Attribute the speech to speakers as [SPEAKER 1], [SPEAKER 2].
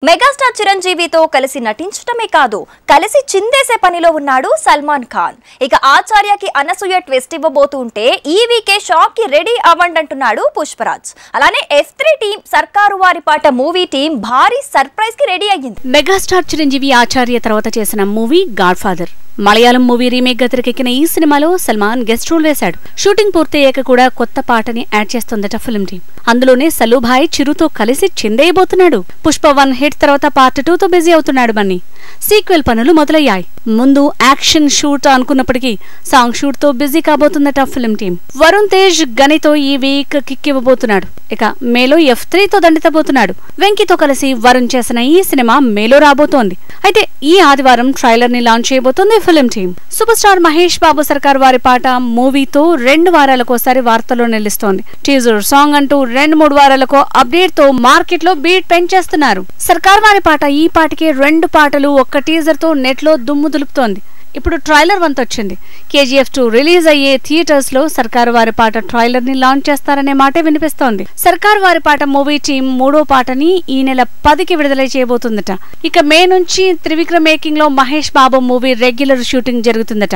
[SPEAKER 1] Megastar చిరంజీవితో కలిసి నటించటమే కాదు కలిసి చిందేసే పనిలో ఉన్నాడు సల్మాన్ ఖాన్. ఇక ఆచార్యకి అనసూయ ట్విస్ట్ ఇవ్వబోతుంటే ఈ వీకే షాక్ కి రెడీ అవ్వండి అంటున్నాడు పుష్పరాజ్. అలానే F3 టీం సర్కారు వారి పాట మూవీ టీం భారీ సర్ప్రైజ్ కి రెడీ అయ్యింది.
[SPEAKER 2] మెగాస్టార్ చిరంజీవి ఆచార్య తర్వాత చేసిన movie God father. Malayalam movie remake గా తెరకెక్కిన ఈ సినిమాలో సల్మాన్ గెస్ట్ రోల్ వేశాడు. షూటింగ్ పూర్తయ్యాక కూడా కొత్త పాటని యాడ్ చేస్తోందట ఫిల్మ్ టీం. అందులోనే సల్లుభాయ్ చిరుతో కలిసి చిందేయబోతున్నాడు. పుష్ప 1 హిట్ తర్వాత పార్ట్ 2 తో బిజీ అవుతున్నాడు బన్నీ. సీక్వెల్ పనులు మొదలయ్యాయి. ముందు యాక్షన్ షూట్ అనుకున్నప్పటికీ సాంగ్ షూట్ తో బిజీ కాబోతుందట ఫిల్మ్ టీం. వరుణ్ తేజ్ గనితో ఈ వీక్ కిక్ ఇవ్వబోతున్నాడు. ఇక మేలో F3 తో దండితబోతున్నాడు. వెంకీతో కలిసి వరుణ్ చేసిన ఈ సినిమా మేలో రాబోతోంది. అయితే ఈ ఆదివారం ట్రైలర్ ని లాంచ్ చేయబోతోంది film team. Super star Mahesh Babu Sarkaru Vaari పాట మూవీతో 2 వారాలకోసారి వార్తల్లో నిలుస్తోంది. టీజర్ సాంగ్ అంటూ 2-3 వారాలకో అప్డేట్ తో మార్కెట్ లో బీట్ పెంచేస్తున్నారు. సర్కార్ వారి పాట ఈ పాటికే 2 పాటలు ఒక్క టీజర్ తో నెట్ లో దుమ్ము దులుపుతోంది. ఇప్పుడు ట్రైలర్ వంతు వచ్చింది. KGF 2 రిలీజ్ అయ్యే థియేటర్స్ లో సర్కారు వారి పాట ట్రైలర్ ని లాంచ్ చేస్తారనే మాటే వినిపిస్తోంది. సర్కారు వారి పాట మూవీ టీం 3వ పాటని ఈ నెల 10కి విడుదల చేయబోతుందట. ఇక మే నుంచి త్రివిక్రమ్ మేకింగ్ లో Mahesh Babu movie regular shooting జరుగుతుందట.